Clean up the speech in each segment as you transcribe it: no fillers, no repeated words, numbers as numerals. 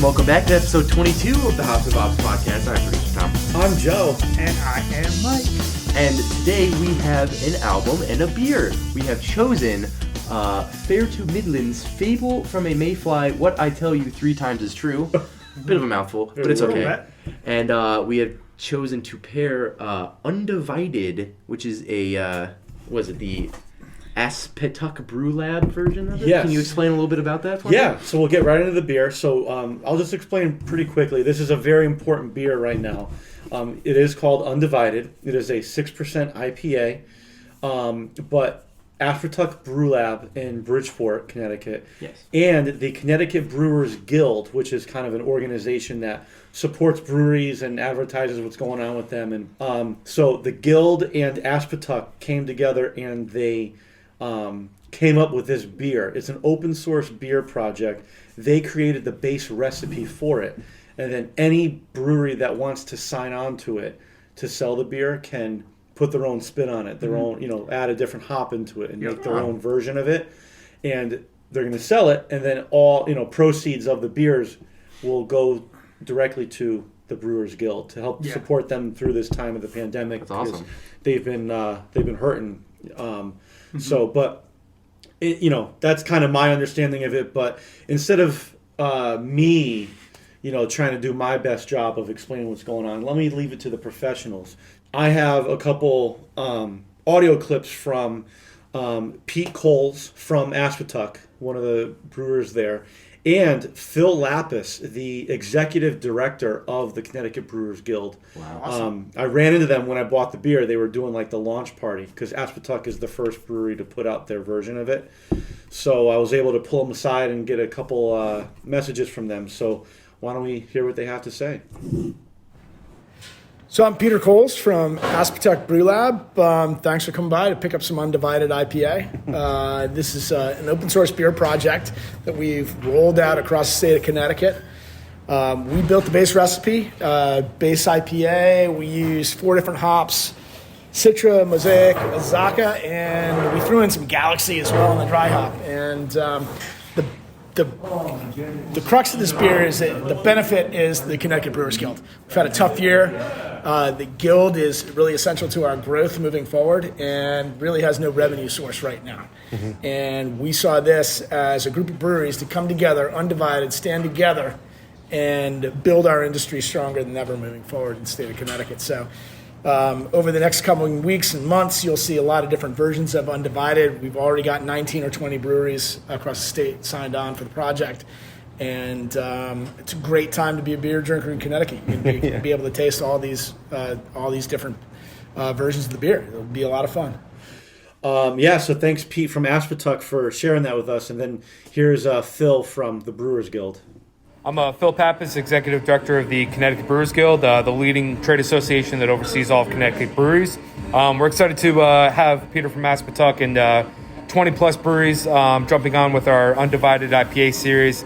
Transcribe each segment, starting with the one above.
welcome back to episode 22 of the Hops and Bops podcast. I'm producer Tom. I'm Joe. And I am Mike. And today we have an album and a beer. We have chosen Fair To Midland's Fable from a Mayfly, What I Tell You 3 Times Is True. Bit of a mouthful, but it's okay. And we have chosen to pair Undivided, which is a, the Aspetuck Brew Lab version of it? Yes. Can you explain a little bit about that for me? Yeah, so we'll get right into the beer. So I'll just explain pretty quickly. This is a very important beer right now. It is called Undivided. It is a 6% IPA, but Aspetuck Brew Lab in Bridgeport, Connecticut, yes, and the Connecticut Brewers Guild, which is kind of an organization that supports breweries and advertises what's going on with them. And so the Guild and Aspetuck came together and they came up with this beer. It's an open source beer project. They created the base recipe for it. And then any brewery that wants to sign on to it to sell the beer can put their own spin on it, their own, add a different hop into it and make their own version of it. And they're going to sell it. And then all, proceeds of the beers will go directly to the Brewers Guild to help support them through this time of the pandemic. That's awesome. They've been hurting. So, but that's kind of my understanding of it. But instead of me, trying to do my best job of explaining what's going on, let me leave it to the professionals. I have a couple audio clips from Pete Cowles from Aspetuck, one of the brewers there, and Phil Pappas, the executive director of the Connecticut Brewers Guild. Wow. Awesome. I ran into them when I bought the beer. They were doing like the launch party because Aspetuck is the first brewery to put out their version of it. So I was able to pull them aside and get a couple messages from them. So why don't we hear what they have to say? So I'm Peter Cowles from Aspetuck Brew Lab. Thanks for coming by to pick up some Undivided IPA. This is an open source beer project that we've rolled out across the state of Connecticut. We built the base recipe, base IPA. We used 4 different hops, Citra, Mosaic, Azacca, and we threw in some Galaxy as well in the dry hop. And the crux of this beer is that the benefit is the Connecticut Brewers Guild. We've had a tough year. The Guild is really essential to our growth moving forward and really has no revenue source right now. Mm-hmm. And we saw this as a group of breweries to come together, undivided, stand together, and build our industry stronger than ever moving forward in the state of Connecticut. So over the next couple of weeks and months, you'll see a lot of different versions of Undivided. We've already got 19 or 20 breweries across the state signed on for the project. And it's a great time to be a beer drinker in Connecticut. You can be able to taste all these different versions of the beer. It'll be a lot of fun. So thanks, Pete from Aspetuck, for sharing that with us. And then here's Phil from the Brewers Guild. I'm Phil Pappas, Executive Director of the Connecticut Brewers Guild, the leading trade association that oversees all of Connecticut breweries. We're excited to have Peter from Aspetuck and 20-plus breweries jumping on with our Undivided IPA series,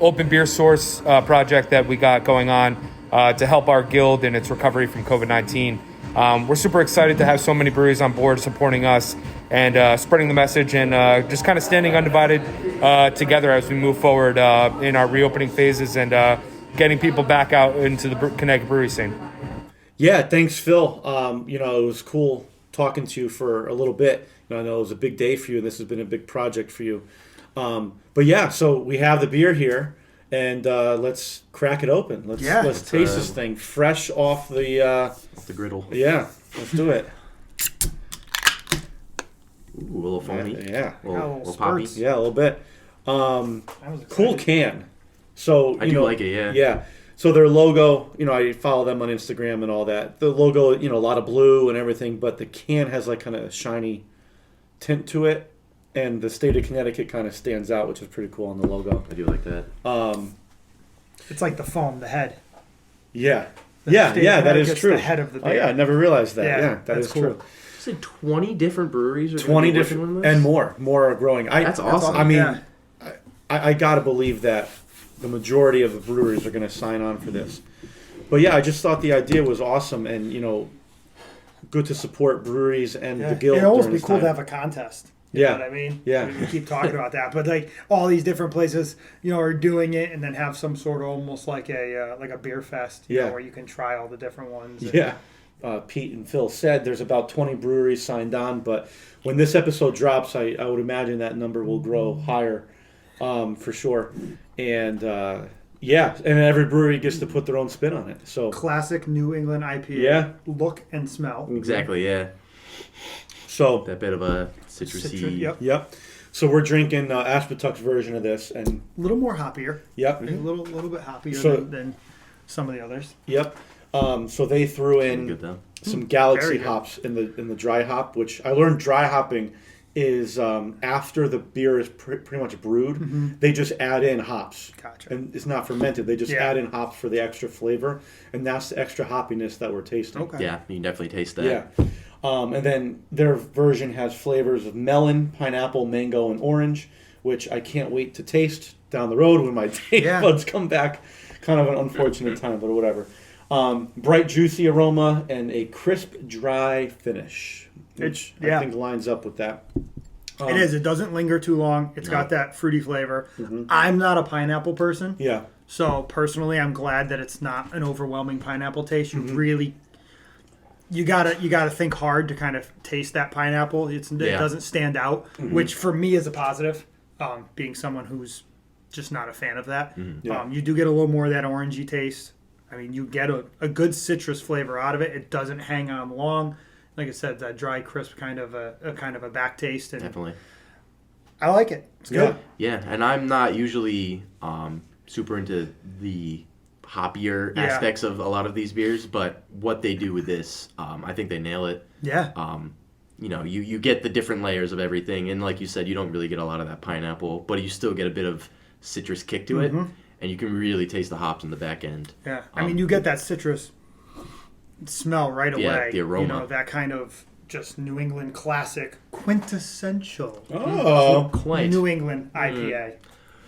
open beer source project that we got going on to help our guild in its recovery from COVID-19. We're super excited to have so many breweries on board supporting us and spreading the message and just kind of standing undivided together as we move forward in our reopening phases and getting people back out into the Connecticut brewery scene. Yeah, thanks, Phil. It was cool talking to you for a little bit. I know it was a big day for you, and this has been a big project for you. So we have the beer here, and let's crack it open. Let's taste this thing fresh off the griddle. Yeah, let's do it. Ooh, a little foamy. Yeah. A little poppy. Yeah, a little bit. Cool can. So I do like it, yeah. Yeah. So their logo, I follow them on Instagram and all that. The logo, a lot of blue and everything, but the can has like kind of a shiny tint to it, and the state of Connecticut kind of stands out, which is pretty cool on the logo. I do like that. It's like the foam, the head. Yeah. That is true. The head of the beer. Oh yeah, I never realized that. Yeah, that is cool. True. You said 20 different breweries are 20 different and more are growing. That's awesome. I mean, I got to believe that the majority of the breweries are going to sign on for this. But yeah, I just thought the idea was awesome, and good to support breweries and the guild. It'd almost be cool to have a contest. Yeah. You know what I mean? Yeah. We keep talking about that, but like all these different places, are doing it, and then have some sort of almost like a beer fest, you know, where you can try all the different ones. Yeah. Pete and Phil said there's about 20 breweries signed on, but when this episode drops, I would imagine that number will grow higher, for sure. And and every brewery gets to put their own spin on it. So classic New England IPA. Yeah. Look and smell. Exactly, yeah. So That bit of a citrusy. Yep. So we're drinking Aspetuck's version of this, and A little more hoppier. yep, A little bit hoppier So- than some of the others. yep. So they threw in Good though. some Very Galaxy good. hops in the dry hop, which I learned dry hopping is after the beer is pretty much brewed, they just add in hops. Gotcha. And it's not fermented. They just Yeah. add in hops for the extra flavor, and that's the extra hoppiness that we're tasting. Okay. Yeah, you can definitely taste that. Yeah. And then their version has flavors of melon, pineapple, mango, and orange, which I can't wait to taste down the road when my taste Yeah. buds come back. Kind of an unfortunate time, but whatever. Bright, juicy aroma and a crisp, dry finish, which I yeah. think lines up with that. It is. It doesn't linger too long. It's got that fruity flavor. I'm not a pineapple person. Yeah. So personally, I'm glad that it's not an overwhelming pineapple taste. You really, you gotta think hard to kind of taste that pineapple. It doesn't stand out, which for me is a positive. Being someone who's just not a fan of that, Yeah. you do get a little more of that orangey taste. I mean, you get a good citrus flavor out of it. It doesn't hang on long. Like I said, that dry, crisp kind of a back taste, and Definitely. I like it. It's good. Yeah, and I'm not usually super into the hoppier Yeah. aspects of a lot of these beers, but what they do with this, I think they nail it. Yeah. You get the different layers of everything, and like you said, you don't really get a lot of that pineapple, but you still get a bit of citrus kick to it, and you can really taste the hops in the back end. Yeah, I mean, you get that citrus smell right Yeah, away. the aroma. that kind of just New England classic, quintessential Quite. New England IPA.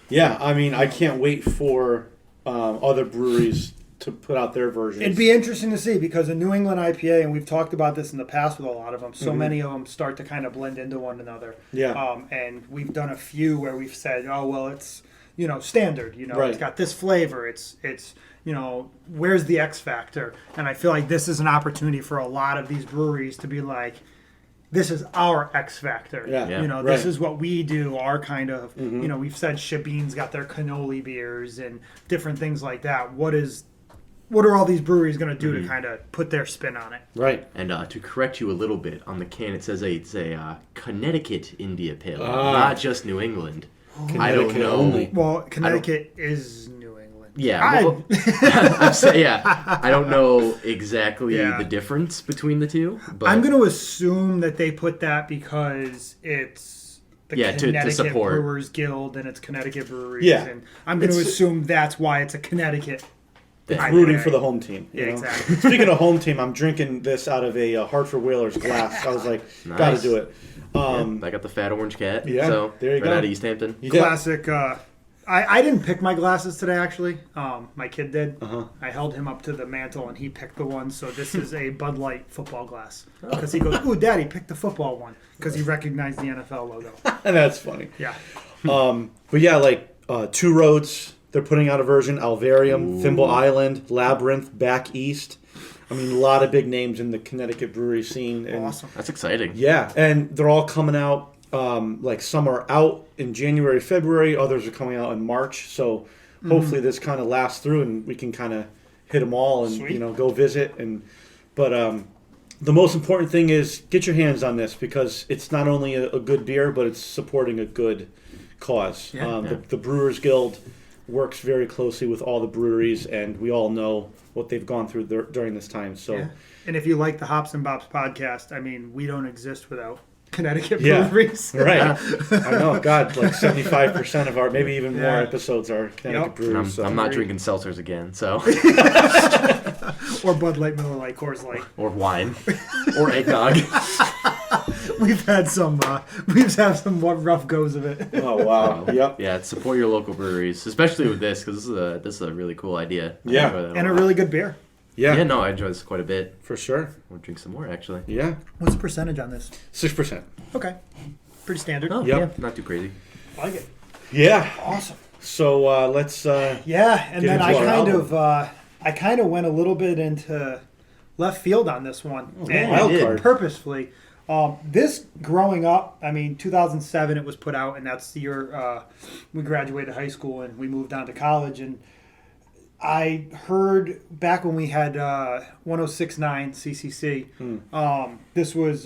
Yeah, I mean, I can't wait for other breweries to put out their versions. It'd be interesting to see because a New England IPA, and we've talked about this in the past with a lot of them, so many of them start to kind of blend into one another. Yeah. And we've done a few where we've said, oh, well, it's, standard. Right. It's got this flavor. It's where's the X factor? And I feel like this is an opportunity for a lot of these breweries to be like, this is our X factor. Yeah. Yeah. This Right. is what we do. Our kind of, we've said Shabin's got their cannoli beers and different things like that. What are all these breweries going to do to kind of put their spin on it? Right. And to correct you a little bit, on the can it says it's a Connecticut India Pale Ale, not just New England. I don't Connecticut know. only. Well, Connecticut is New England. Yeah, well, I don't know exactly Yeah. the difference between the two. But I'm going to assume that they put that because it's the Yeah, to Connecticut support. Brewers Guild and it's Connecticut breweries. Yeah. And I'm going to It's- assume that's why it's a Connecticut. Yeah. Rooting for the home team. you Yeah, know? exactly. Speaking of home team, I'm drinking this out of a Hartford Whalers glass. I was like, gotta Nice. do it. I got the Fat Orange Cat. Yeah, So there you right go. out of East Hampton. Yeah. Classic. I didn't pick my glasses today, actually. My kid did. Uh-huh. I held him up to the mantle and he picked the one. So this is a Bud Light football glass. Because he goes, ooh, Daddy, pick the football one. Because he recognized the NFL logo. That's funny. Yeah. But yeah, like Two Roads, they're putting out a version. Alvarium, Thimble Island, Labyrinth, Back East. I mean, a lot of big names in the Connecticut brewery scene. And Awesome. That's exciting. yeah, and they're all coming out. Like some are out in January, February. Others are coming out in March. So hopefully this kind of lasts through, and we can kind of hit them all, and Sweet. go visit. But the most important thing is get your hands on this because it's not only a good beer, but it's supporting a good cause. Yeah. The Brewers Guild works very closely with all the breweries, and we all know what they've gone through during this time. So. Yeah. And if you like the Hops and Bops podcast, I mean, we don't exist without Connecticut Yeah. breweries. Right. I know. God, like 75% of our, maybe even more Yeah. episodes are Connecticut Yep. And breweries. So. I'm not drinking seltzers again, so Or Bud Light, Miller Lite, Coors Light. or wine or eggnog. We've had some rough goes of it. Oh, wow. Yep. Yeah, support your local breweries, especially with this because this is a really cool idea. I Yeah. enjoy that And a lot. really good beer. Yeah, Yeah, no, I enjoy this quite a bit. for sure. We'll drink some more actually. Yeah. What's the percentage on this? 6%. Okay. Pretty standard. Oh, Yep. yeah, not too crazy. I like it. Yeah. Awesome. So let's. Yeah, and Get then into our I kind of went a little bit into left field on this one, and wild did. card. purposefully. This growing up, I mean, 2007 it was put out, and that's the year we graduated high school and we moved on to college. And I heard back when we had 106.9 CCC, this was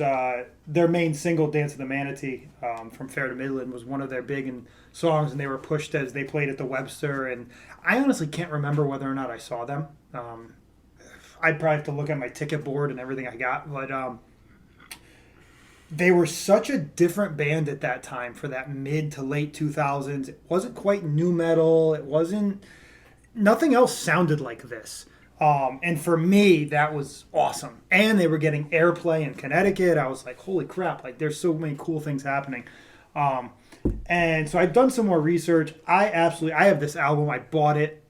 their main single, "Dance of the Manatee," from Fair to Midland, was one of their big songs, and they were pushed as they played at the Webster. And I honestly can't remember whether or not I saw them. I'd probably have to look at my ticket board and everything I got, but they were such a different band at that time for that mid to late 2000s. It wasn't quite nu metal. It wasn't. Nothing else sounded like this. And for me, that was awesome. And they were getting airplay in Connecticut. I was like, holy crap, like there's so many cool things happening. And so I've done some more research. I have this album. I bought it.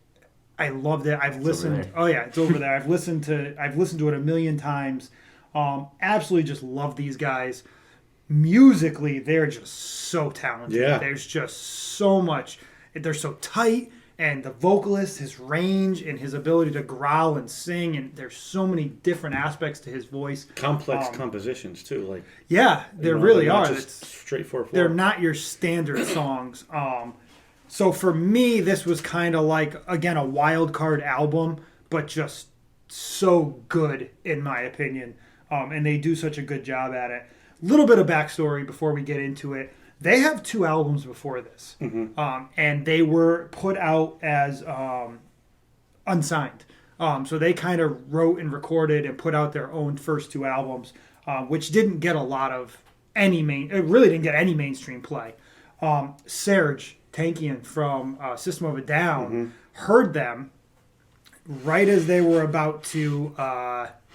I loved it. I've listened. Oh yeah, it's over there. I've listened to it a million times. Absolutely just love these guys. Musically, they're just so talented. Yeah. There's just so much. They're so tight, and the vocalist, his range and his ability to growl and sing, and there's so many different aspects to his voice. Complex compositions too, like Yeah, there they're really not are. just straightforward. They're not your standard songs. So for me, this was kind of like, again, a wild card album, but just so good, in my opinion. And they do such a good job at it. Little bit of backstory before we get into it. They have 2 albums before this. And they were put out as unsigned. So they kind of wrote and recorded and put out their own first 2 albums, which didn't get a lot of it really didn't get any mainstream play. 𝙁𝙖𝙗𝙗𝙗 from System of a Down heard them right as they were about to.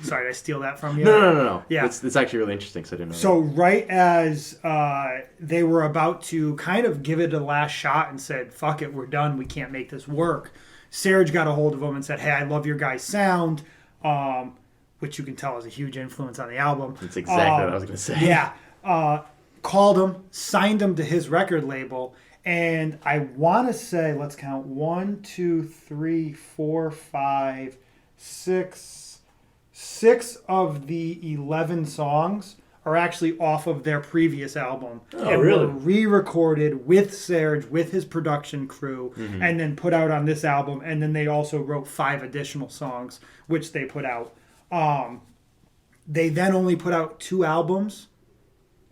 Sorry, did I steal that from you? No. Yeah. It's actually really interesting, so I didn't know. So right as they were about to kind of give it a last shot and said, "Fuck it, we're done. We can't make this work," 𝙁 got a hold of them and said, "Hey, I love your guys' sound," which you can tell is a huge influence on the album. That's exactly what I was going to say. Yeah. Called him, signed him to his record label, and I want to say, let's count 1, 2, 3, 4, 5, 6. 6 of the 11 songs are actually off of their previous album. Oh, really? Were re-recorded with 𝙁, with his production crew, and then put out on this album. And then they also wrote 5 additional songs, which they put out. They then only put out 2 albums,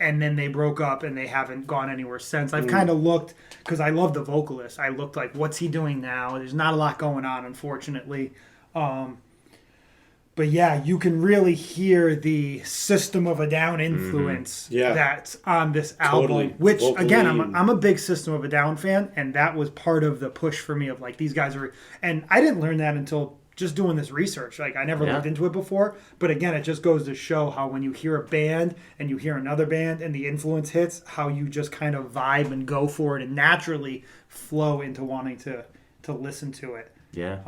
and then they broke up, and they haven't gone anywhere since. I've kind of looked, because I love the vocalist. I looked like, what's he doing now? There's not a lot going on, unfortunately. But yeah, you can really hear the System of a Down influence that's on this album. Totally. Which, Vocally, again, I'm a big System of a Down fan, and that was part of the push for me of like, these guys are... And I didn't learn that until just doing this research. Like, I never looked into it before. But again, it just goes to show how when you hear a band and you hear another band and the influence hits, how you just kind of vibe and go for it and naturally flow into wanting to listen to it. Yeah.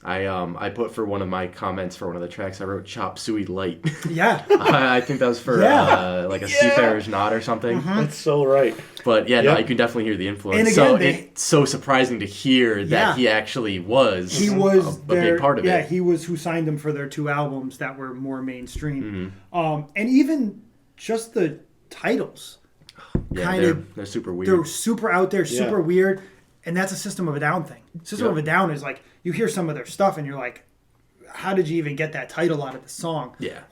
I put for one of my comments for one of the tracks, I wrote 𝙁𝙗𝙗𝙗𝙗𝙗. Yeah. I think that was for like a seafarer's nod or something. That's so right. But yeah, no, you can definitely hear the influence. And So again, it's so surprising to hear that he actually was He was a big part of it. Yeah, he was who signed them for their 2 albums that were more mainstream. And even just the titles. Yeah, they're super weird. They're super out there, super weird. And that's a System of a Down thing. System of a Down is like, you hear some of their stuff and you're like, how did you even get that title out of the song? Yeah.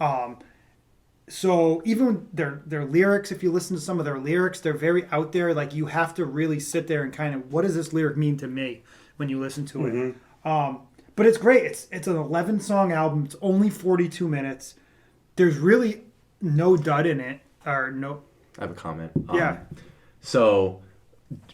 So even their lyrics, if you listen to some of their lyrics, they're very out there. Like, you have to really sit there and kind of, what does this lyric mean to me when you listen to it? But it's great. It's an 11-song album. It's only 42 minutes. There's really no dud in it. Or no. I have a comment. Yeah. So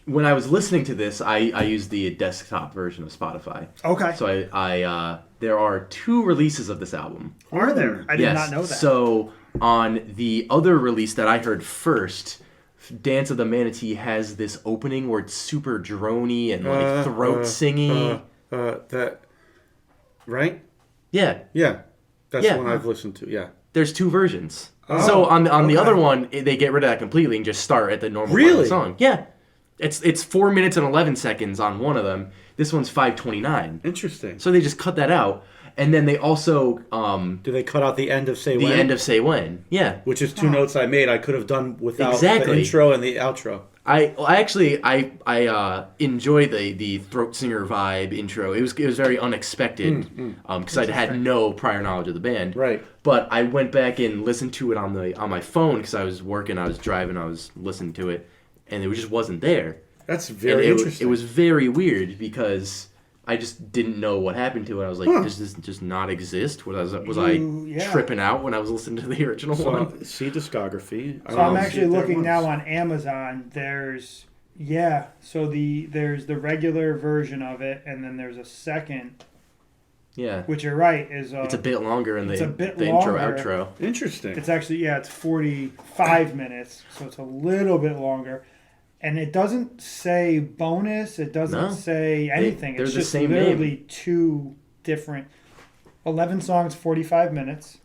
when I was listening to this, I used the desktop version of Spotify. Okay. So I there are 2 releases of this album. Are there? I did not know that. So on the other release that I heard first, Dance of the Manatee has this opening where it's super droney and like throat singy. That right? Yeah. Yeah. That's the one I've listened to. Yeah. There's 2 versions. So on the other one, they get rid of that completely and just start at the normal part of the song. Yeah. It's 4 minutes and 11 seconds on one of them. This one's 5:29. Interesting. So they just cut that out. And then they also do they cut out the end of Say When? The end of Say When. Yeah. Which is two notes I made. I could have done without the intro and the outro. I actually enjoy the throat singer vibe intro. It was very unexpected because I had no prior knowledge of the band. Right. But I went back and listened to it on my phone because I was working, I was driving, I was listening to it, and it just wasn't there. That's very interesting. It was very weird because I just didn't know what happened to it. I was like, does this just not exist? Was I tripping out when I was listening to the original one? See discography. So I'm actually looking now on Amazon. There's the regular version of it, and then there's a second. Yeah. Which you're right is it's a bit longer in the longer. intro outro. Interesting. It's actually it's 45 minutes, so it's a little bit longer. And it doesn't say bonus. It doesn't say anything. It's just literally two different 11 songs, 45 minutes.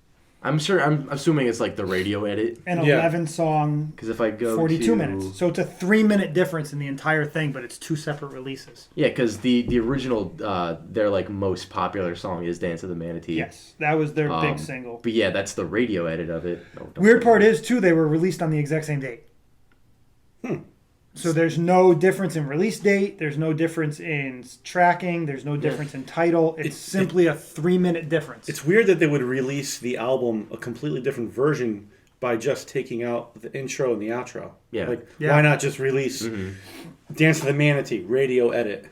I'm assuming it's like the radio edit. And 11 song, because if I go 42 minutes. So it's a 3-minute difference in the entire thing, but it's two separate releases. Yeah, because the original, their like most popular song is Dance of the Manatee. Yes, that was their big single. But yeah, that's the radio edit of it. Weird part is, too, they were released on the exact same date. So there's no difference in release date. There's no difference in tracking. There's no difference in title. It's simply a 3-minute difference. It's weird that they would release the album a completely different version by just taking out the intro and the outro. Yeah. Why not just release Dance of the Manatee, radio edit?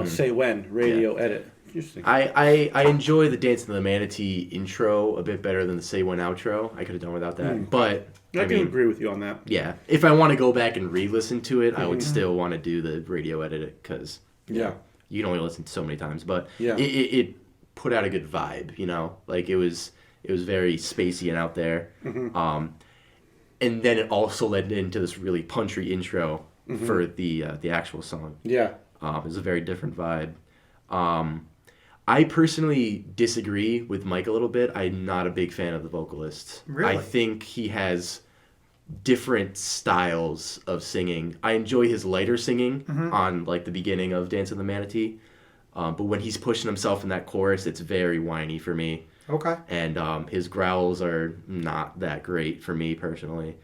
Say When, radio edit. Interesting. I enjoy the Dance of the Manatee intro a bit better than the Say When outro. I could have done without that. But I can agree with you on that. Yeah. If I want to go back and re-listen to it, I would still want to do the radio edit because you can only listen to so many times. But it put out a good vibe, Like it was very spacey and out there. And then it also led into this really punchy intro for the actual song. Yeah. It was a very different vibe. I personally disagree with Mike a little bit. I'm not a big fan of the vocalist. Really? I think he has different styles of singing. I enjoy his lighter singing on like the beginning of Dance of the Manatee. But when he's pushing himself in that chorus, it's very whiny for me. Okay. And his growls are not that great for me personally.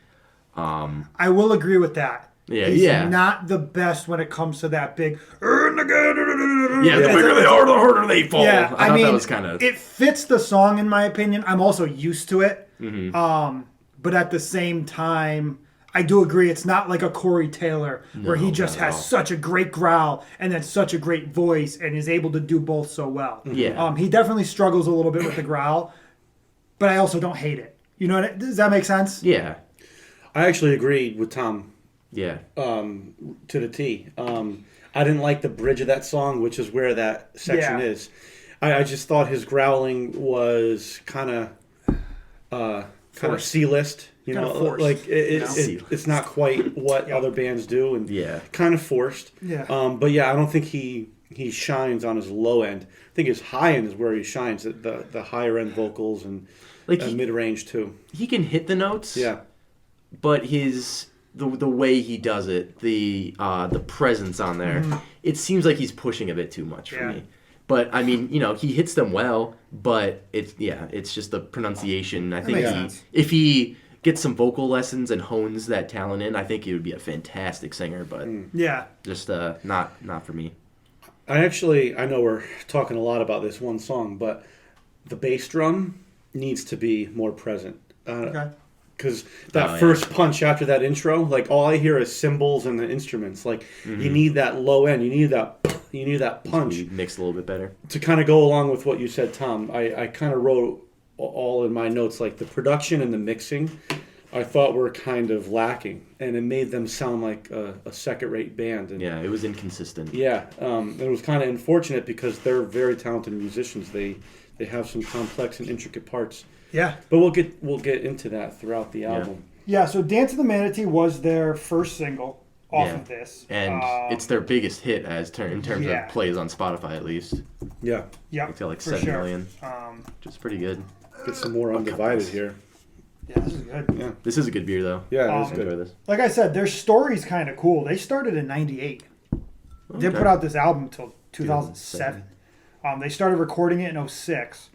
I will agree with that. Yeah, He's not the best when it comes to that big. Yeah, the bigger they are, the harder they fall. Yeah, I thought that was kind of. It fits the song in my opinion. I'm also used to it. But at the same time, I do agree it's not like a Corey Taylor where he just has such a great growl and then such a great voice and is able to do both so well. Yeah. He definitely struggles a little bit with the growl, but I also don't hate it. Does that make sense? Yeah. I actually agreed with Tom. Yeah. To the T. I didn't like the bridge of that song, which is where that section is. I just thought his growling was kind of C-list, forced, like it's not quite what other bands do, and kind of forced. Yeah. But I don't think he shines on his low end. I think his high end is where he shines. The higher end vocals and mid range too. He can hit the notes. Yeah. But the way he does it, the presence on there, it seems like he's pushing a bit too much for me. But I mean, he hits them well, but it's just the pronunciation. I think if he gets some vocal lessons and hones that talent in, I think he would be a fantastic singer. But just not for me. I know we're talking a lot about this one song, but the bass drum needs to be more present. Okay. Because that first punch after that intro, like all I hear is cymbals and the instruments. Like you need that low end, you need that punch. Mixed a little bit better to kind of go along with what you said, Tom. I kind of wrote all in my notes like the production and the mixing. I thought were kind of lacking, and it made them sound like a second-rate band. And, it was inconsistent. Yeah, it was kind of unfortunate because they're very talented musicians. They have some complex and intricate parts. Yeah, but we'll get into that throughout the album. Yeah, so Dance of the Manatee was their first single off of this, and it's their biggest hit in terms of plays on Spotify at least. Yeah, yeah, it's got like 7 million, which is pretty good. Get some more Undivided here. Yeah, this is good. Yeah. This is a good beer, though. Yeah, I enjoy this. Like I said, their story's kind of cool. They started in '98. They didn't put out this album until 2007. They started recording it in '06.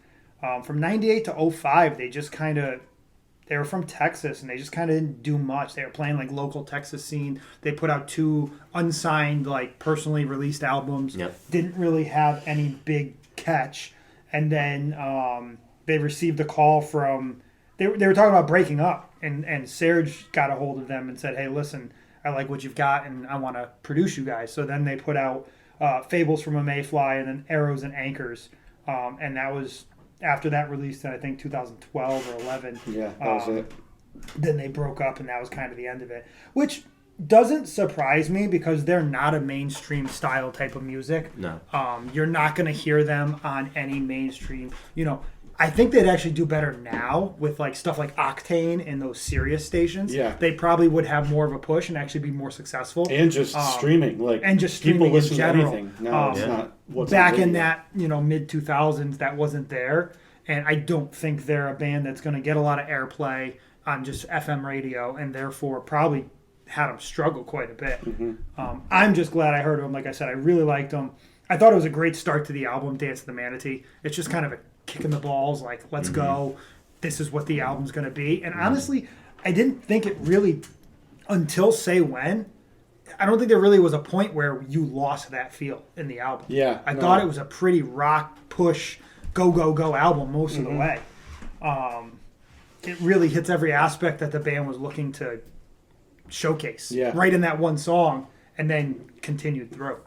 From '98 to '05, they just kind of... They were from Texas, and they just kind of didn't do much. They were playing, like, local Texas scene. They put out 2 unsigned, like, personally released albums. Yep. Didn't really have any big catch. And then they received a call from... They were talking about breaking up, and Serge got a hold of them and said, hey, listen, I like what you've got, and I want to produce you guys. So then they put out Fables from a Mayfly and then Arrows and Anchors. And that was... After that released in, I think, 2012 or 11. Yeah, that was it. Then they broke up, and that was kind of the end of it. Which doesn't surprise me because they're not a mainstream style type of music. No. You're not going to hear them on any mainstream. I think they'd actually do better now with like stuff like Octane and those Sirius stations. Yeah. They probably would have more of a push and actually be more successful. And just streaming. And just streaming people listen in general. to anything. No, it's not what's back on in radio. that mid 2000s, that wasn't there, and I don't think they're a band that's going to get a lot of airplay on just FM radio, and therefore probably had them struggle quite a bit. I'm just glad I heard of them. Like I said, I really liked them. I thought it was a great start to the album, Dance of the Manatee. It's just kind of a kick in the balls, like, let's go. This is what the album's going to be. And honestly, I didn't think it really, until Say When, I don't think there really was a point where you lost that feel in the album. Yeah. I thought it was a pretty rock, push, go, go, go album most of the way. It really hits every aspect that the band was looking to showcase. Yeah. Right in that one song, and then continued through.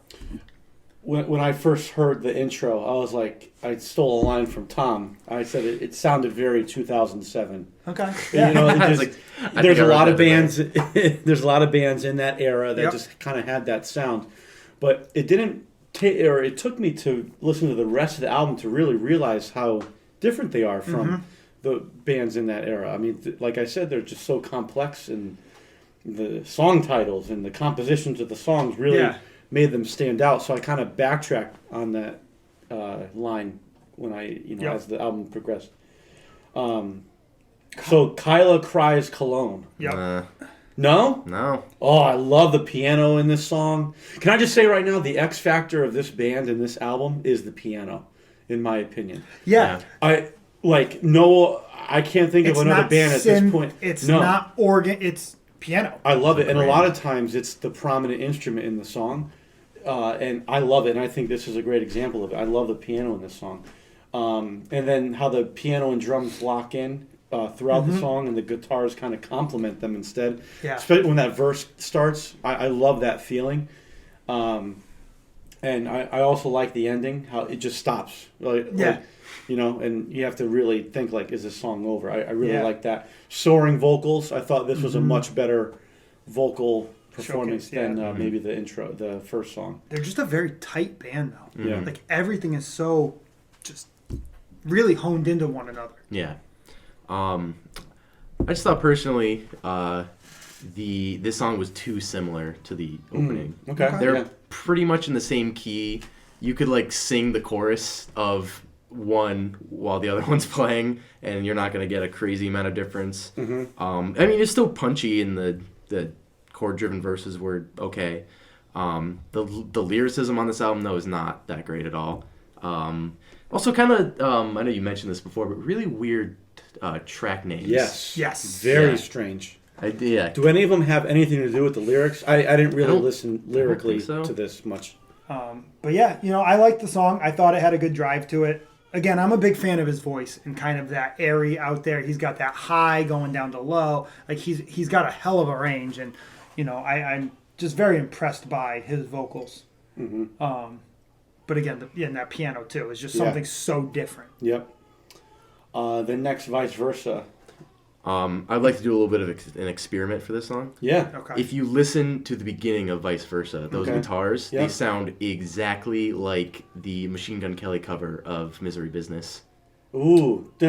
When I first heard the intro, I was like, I stole a line from Tom. I said it sounded very 2007. Okay. There's a lot of bands. There's a lot of bands in that era that just kind of had that sound, but it didn't. It took me to listen to the rest of the album to really realize how different they are from the bands in that era. I mean, like I said, they're just so complex, and the song titles and the compositions of the songs really made them stand out. So I kind of backtracked on that line when I, as the album progressed. So Kyla cries cologne. Yep. No? No. Oh, I love the piano in this song. Can I just say right now, the X factor of this band and this album is the piano, in my opinion. Yeah. I can't think of another band at this point. It's not organ. It's piano. I love it, and a lot of times it's the prominent instrument in the song, and I love it. And I think this is a great example of it. I love the piano in this song, and then how the piano and drums lock in throughout the song, and the guitars kind of complement them instead. Yeah. Especially when that verse starts, I love that feeling. And I also like the ending, how it just stops. And you have to really think, like, is this song over? I really like that. Soaring vocals. I thought this was a much better vocal performance than maybe the first song. They're just a very tight band, though. Yeah. Like, everything is so just really honed into one another. Yeah. I just thought personally, this song was too similar to the opening. Okay. They're pretty much in the same key. You could like sing the chorus of one while the other one's playing, and you're not going to get a crazy amount of difference. I mean, it's still punchy, and the chord-driven verses were okay. The lyricism on this album, though, is not that great at all. Also, kind of, I know you mentioned this before, but really weird track names. Yes. Very strange. Do any of them have anything to do with the lyrics? I didn't really listen lyrically to this much. But yeah, I liked the song. I thought it had a good drive to it. Again, I'm a big fan of his voice and kind of that airy out there. He's got that high going down to low. Like he's got a hell of a range, and I'm just very impressed by his vocals. But again, that piano too is just something so different. Yep. Then next, Vice Versa. I'd like to do a little bit of an experiment for this song. Yeah. Okay. If you listen to the beginning of Vice Versa, those guitars, they sound exactly like the Machine Gun Kelly cover of Misery Business. Ooh. They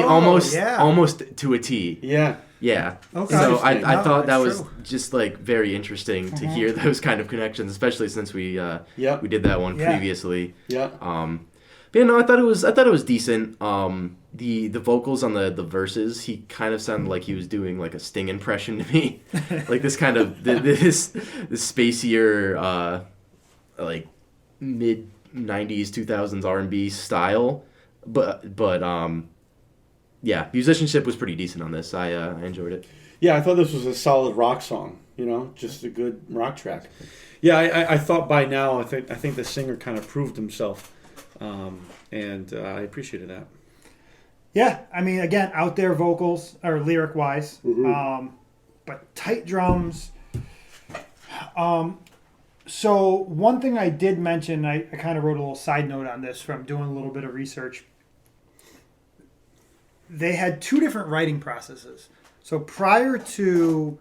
almost to a T. Yeah. Yeah. Okay. So I thought that was true. just like very interesting to hear those kind of connections, especially since we did that one previously. Yeah. But yeah, no, I thought it was decent. The vocals on the verses, he kind of sounded like he was doing like a Sting impression to me, like this kind of this spacier like mid '90s 2000s R&B style, but yeah, musicianship was pretty decent on this. I enjoyed it. Yeah, I thought this was a solid rock song. Just a good rock track. Yeah, I thought by now I think the singer kind of proved himself, and I appreciated that. Yeah, I mean, again, out there vocals or lyric wise, but tight drums. So one thing I did mention, I kind of wrote a little side note on this from doing a little bit of research. They had two different writing processes. So prior to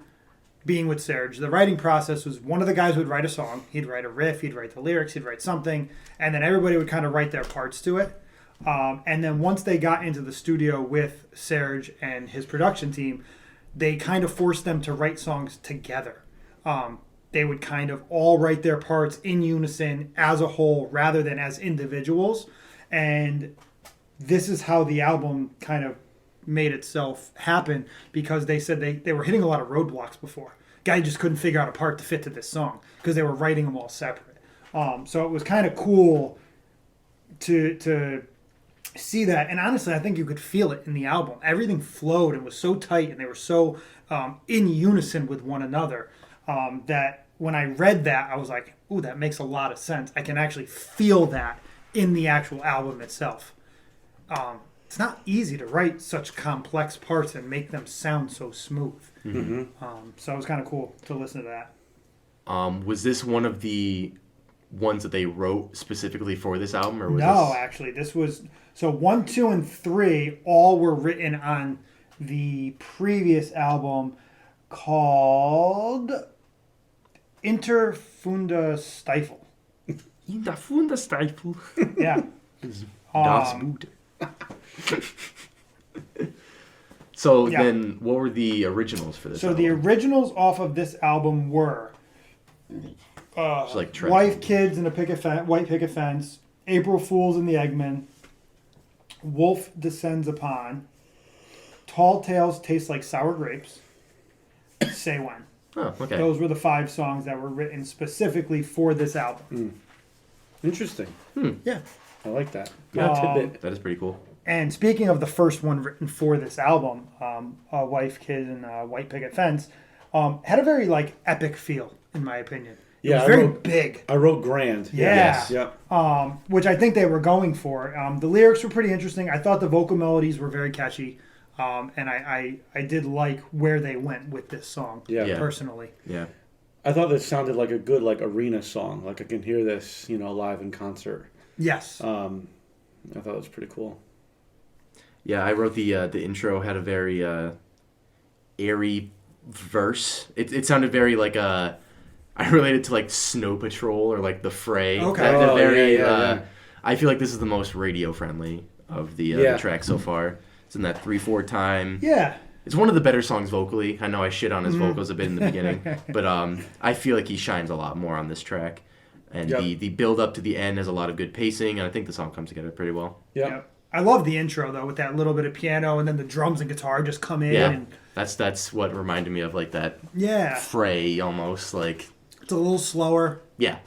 being with Serge, the writing process was one of the guys would write a song. He'd write a riff, he'd write the lyrics, he'd write something, and then everybody would kind of write their parts to it. And then once they got into the studio with Serge and his production team, they kind of forced them to write songs together. They would kind of all write their parts in unison as a whole rather than as individuals. And this is how the album kind of made itself happen, because they said they were hitting a lot of roadblocks before. Guy just couldn't figure out a part to fit to this song because they were writing them all separate. So it was kind of cool to see that. And honestly, I think you could feel it in the album. Everything flowed and was so tight, and they were so in unison with one another that when I read that, I was like, ooh, that makes a lot of sense. I can actually feel that in the actual album itself. It's not easy to write such complex parts and make them sound so smooth. Mm-hmm. So it was kind of cool to listen to that. Was this one of the ones that they wrote specifically for this album, or was No, actually, this was... So 1, 2, and 3 all were written on the previous album called Interfunda Stifle. Interfunda Stifle. Yeah. Das Boot. So then, what were the originals for this album? So the originals off of this album were like Wife, Kids, and a White Picket Fence, April Fools and the Eggman, Wolf Descends Upon, Tall Tales Taste Like Sour Grapes, Say When. Oh, okay. Those were the 5 songs that were written specifically for this album. Interesting. Yeah. I like that. Tidbit. That is pretty cool. And speaking of the first one written for this album, Wife, Kid, and White Picket Fence, had a very epic feel, in my opinion. It was very big. I wrote grand. Yeah. Yes. Yep. Which I think they were going for. The lyrics were pretty interesting. I thought the vocal melodies were very catchy. And I did like where they went with this song, personally. Yeah. I thought this sounded like a good arena song. Like I can hear this, live in concert. Yes. I thought it was pretty cool. Yeah, I wrote the intro had a very airy verse. It sounded very I related to Snow Patrol or the Fray. Okay. I feel like this is the most radio friendly of the track so far. It's in that 3/4 time. Yeah. It's one of the better songs vocally. I know I shit on his vocals a bit in the beginning, but I feel like he shines a lot more on this track. And the build up to the end has a lot of good pacing, and I think the song comes together pretty well. Yep. I love the intro though, with that little bit of piano, and then the drums and guitar just come in. Yeah, and that's what reminded me of that. Yeah. Fray almost It's a little slower. Yeah.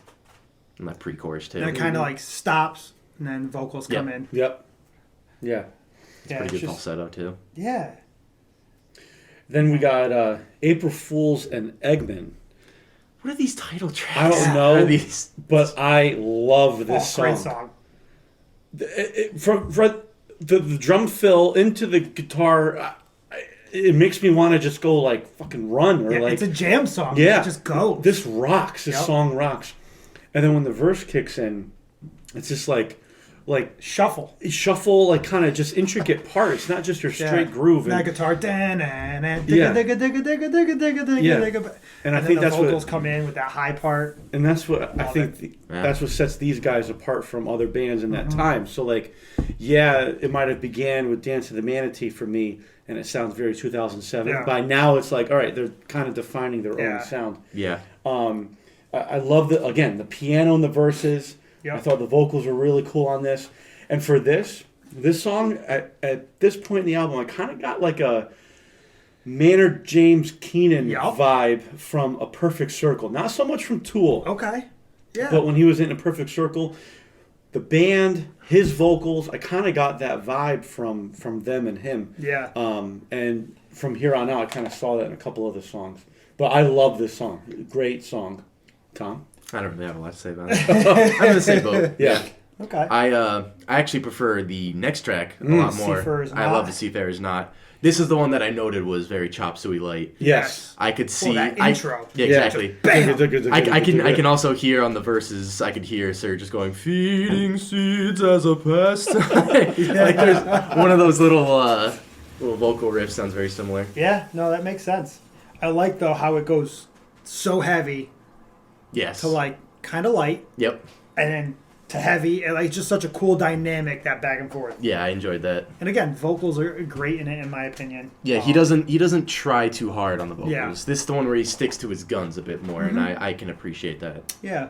And that pre-chorus too. And it kind of stops, and then vocals come in. Yep. Yeah. It's pretty good falsetto too. Yeah. Then we got April Fools and Eggman. What are these title tracks? I don't know, but I love this song. Great song. From the drum fill into the guitar, it makes me want to just go fucking run or it's a jam song. Yeah, just go. This rocks. This song rocks. And then when the verse kicks in, it's just shuffle, kind of just intricate parts, not just your straight groove. And that guitar, and I think that's what vocals come in with that high part. And that's what I think. That's what sets these guys apart from other bands in that time. So it might have began with Dance of the Manatee for me, and it sounds very 2007. Yeah. By now, it's all right. They're kind of defining their own sound. Yeah. I love the piano in the verses. Yep. I thought the vocals were really cool on this. And for this song, at this point in the album, I kind of got like a Maynard James Keenan vibe from A Perfect Circle. Not so much from Tool. Okay. Yeah. But when he was in A Perfect Circle, the band, his vocals, I kind of got that vibe from them and him. Yeah. And from here on out, I kind of saw that in a couple other songs. But I love this song. Great song. Tom? I don't really have a lot to say about it. I'm going to say both. Yeah. Okay. I actually prefer the next track a lot more. Seafarer's I Knot. love the Seafarer's Knot. This is the one that I noted was very chop suey light. Yes. I could see that intro. Yeah, exactly. Bam! I can also hear on the verses. I could hear Sir just going, "Feeding seeds as a pest." Like there's one of those little vocal riffs sounds very similar. Yeah, no, that makes sense. I like though how it goes so heavy Yes. to like kind of light, Yep. and then to heavy, and like just such a cool dynamic, that back and forth. Yeah, I enjoyed that. And again, vocals are great in it, in my opinion. Yeah, he doesn't try too hard on the vocals. Yeah. This is the one where he sticks to his guns a bit more, and I can appreciate that. Yeah.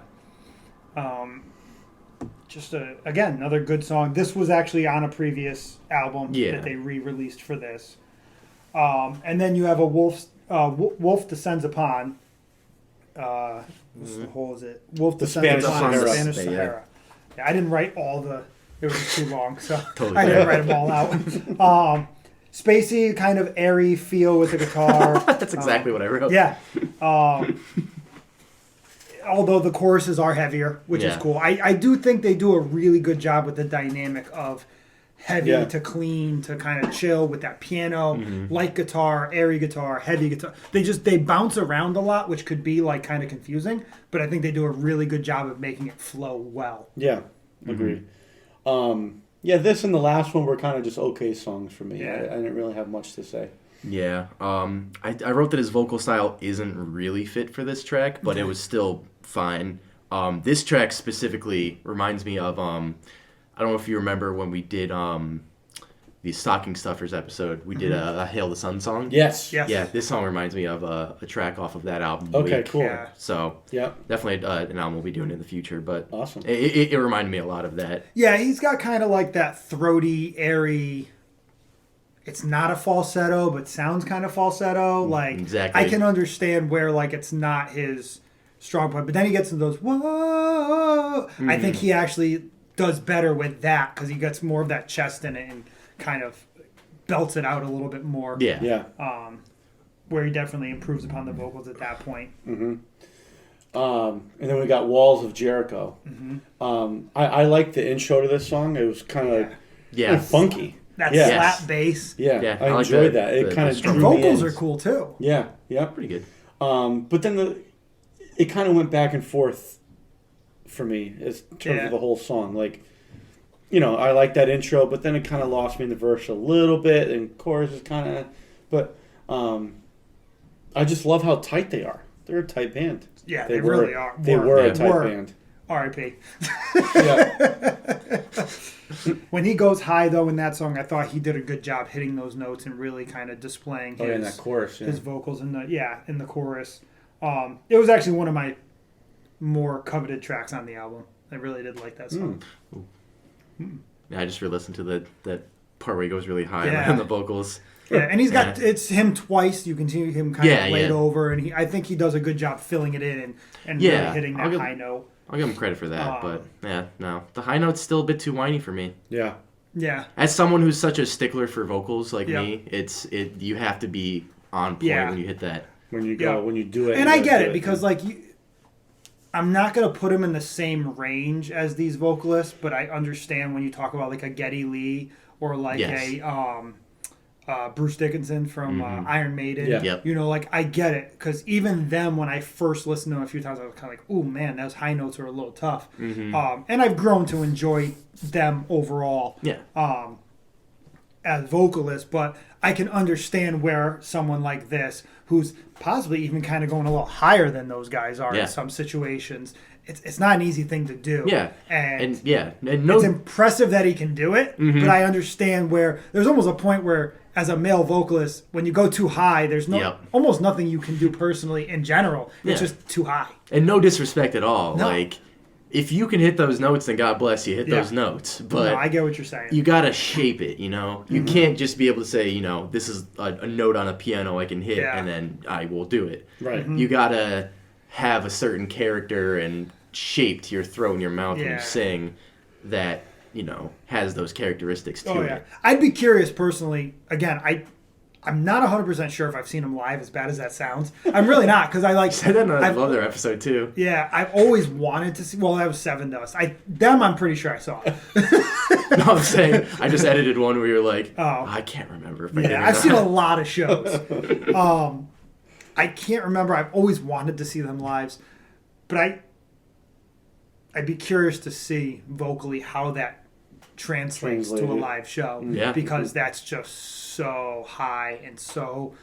Just again, another good song. This was actually on a previous album that they re-released for this. And then you have a Wolf Descends Upon. What's the whole is it? Wolf Descends Spanish Upon the Sahara. Spanish Yeah. Sahara. Yeah, I didn't write all the. It was too long, so Totally I didn't fair. write them all out. Spacey, kind of airy feel with the guitar. That's exactly what I wrote. Yeah. Although the choruses are heavier, which is cool. I do think they do a really good job with the dynamic of heavy to clean to kind of chill with that piano, light guitar, airy guitar, heavy guitar. They bounce around a lot, which could be like kind of confusing, but I think they do a really good job of making it flow well. Yeah, agreed. This and the last one were kind of just okay songs for me. Yeah. I didn't really have much to say. Yeah. I wrote that his vocal style isn't really fit for this track, but it was still fine. This track specifically reminds me of I don't know if you remember when we did the Stocking Stuffers episode. We did a Hail the Sun song. Yes. Yeah, this song reminds me of a track off of that album. Okay, Week. cool. Yeah. So Yeah. definitely an album we'll be doing in the future. But Awesome. it reminded me a lot of that. Yeah, he's got kind of like that throaty, airy. It's not a falsetto, but sounds kind of falsetto. Like Exactly. I can understand where like it's not his strong point, but then he gets into those whoa. I think he actually does better with that because he gets more of that chest in it and kind of belts it out a little bit more. Yeah. Yeah. Where he definitely improves upon the vocals at that point. And then we got Walls of Jericho. I liked the intro to this song. It was kind of Yeah. funky. That Yeah. slap bass. Yeah, I like enjoyed that. It kind of And drew me vocals in. are cool too. Yeah, yeah. Pretty good. But then it kind of went back and forth for me in terms of the whole song. Like, I like that intro, but then it kind of lost me in the verse a little bit, and chorus is kind of. But I just love how tight they are. They're a tight band. Yeah, they really are. They were a Yeah. tight Were. band. R.I.P. Yeah. When he goes high, though, in that song, I thought he did a good job hitting those notes and really kind of displaying Oh, yeah, in his, that chorus. Yeah. his vocals in the chorus. It was actually one of my more coveted tracks on the album. I really did like that song. Yeah, I just re-listened to that part where he goes really high Yeah. on the vocals. Yeah, and he's got it's him twice. You can see him kind of laid yeah. over, and I think he does a good job filling it in and really hitting that high note. I'll give him credit for that, but no. The high note's still a bit too whiny for me. Yeah. Yeah. As someone who's such a stickler for vocals like Yeah. me, you have to be on point Yeah. when you hit that. When you Yeah. when you do it. And you I gotta get do it because like I'm not gonna put him in the same range as these vocalists, but I understand when you talk about like a Geddy Lee or like a Bruce Dickinson from Iron Maiden. Yeah. Yep. Like I get it because even them, when I first listened to them a few times, I was kind of like, "Oh man, those high notes are a little tough." And I've grown to enjoy them overall. Yeah. As vocalists, but I can understand where someone like this, who's possibly even kind of going a little higher than those guys are in some situations, it's not an easy thing to do. Yeah. And no. it's impressive that he can do it, but I understand where there's almost a point where, as a male vocalist, when you go too high, there's almost nothing you can do personally in general. It's just too high. And no disrespect at all. No. Like, if you can hit those notes, then God bless you, hit Yeah. those notes. But No, I get what you're saying. you gotta shape it, you know? You can't just be able to say, you know, this is a note on a piano I can hit, Yeah. and then I will do it. Right. You gotta have a certain character and shape to your throat and your mouth when Yeah. you sing that, you know, has those characteristics to Oh it. yeah, I'd be curious personally. Again, I'm not 100% sure if I've seen them live. As bad as that sounds, I'm really not because I like. I didn't know, I love their episode too. Yeah, I've always wanted to see. Well, that was Seven Dust. I'm pretty sure I saw. No, I'm saying I just edited one where you're like, Oh. I can't remember if I did or Yeah, I've not. seen a lot of shows. I can't remember. I've always wanted to see them live, but I'd be curious to see vocally how that translates to a Translated. live show. Yeah. Because that's just so high and so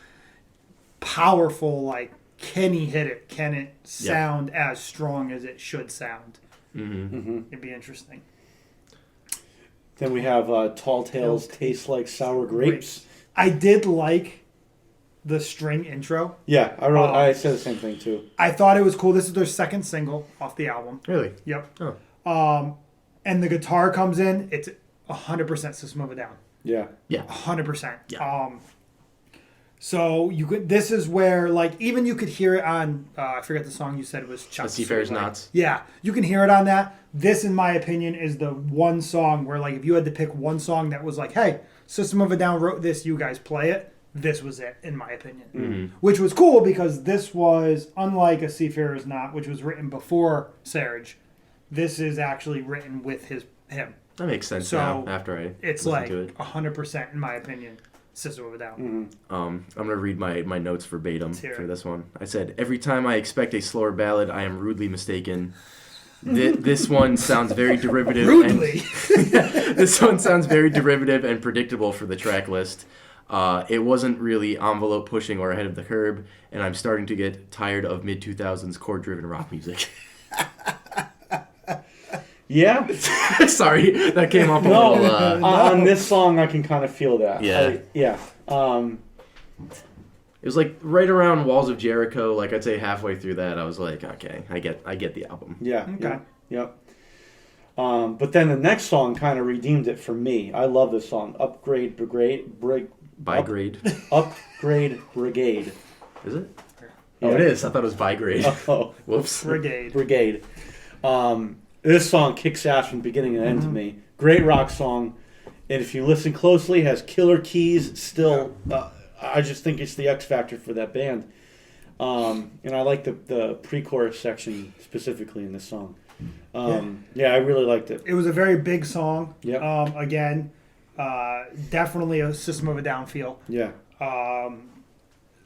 powerful. Like, can he hit it? Can it sound as strong as it should sound? It'd be interesting. Then we have Tall Tales Taste Like Sour Grapes. I did like the string intro. Yeah, I said the same thing too. I thought it was cool. This is their second single off the album. Really? Yep. Oh. And the guitar comes in. It's 100% System of a Down. Yeah. Yeah. 100%. Yeah. So you could. This is where, like, even you could hear it on. I forget the song you said was Chuck. Seafarer's Knots. Yeah, you can hear it on that. This, in my opinion, is the one song where, like, if you had to pick one song that was like, hey, System of a Down wrote this, you guys play it. This was it, in my opinion. Which was cool because this was, unlike A Seafarer's Knot, which was written before Serge, this is actually written with him. That makes sense So, now after I It's listen like to it. 100%, in my opinion, System of a Down. I'm going to read my notes verbatim hear for it. this one. I said, every time I expect a slower ballad, I am rudely mistaken. This one sounds very derivative. Rudely. This one sounds very derivative and predictable for the track list. It wasn't really envelope pushing or ahead of the curve, and I'm starting to get tired of mid-2000s chord-driven rock music. Yeah. Sorry, that came off a No, little... on this song, I can kind of feel that. Yeah. Yeah. It was like right around Walls of Jericho. Like I'd say halfway through that, I was like, okay, I get the album. Yeah. Okay. Yep. But then the next song kind of redeemed it for me. I love this song, Upgrade Brigade. By grade, Upgrade Brigade. is it? Yeah. Oh, it is. I thought it was by grade. Oh, Whoops. Brigade. This song kicks ass from beginning to end to me. Great rock song, and if you listen closely, it has killer keys. Still, I just think it's the X factor for that band. And I like the pre-chorus section specifically in this song. Yeah, I really liked it. It was a very big song. Yep. Again, definitely a System of a Down feel. Yeah.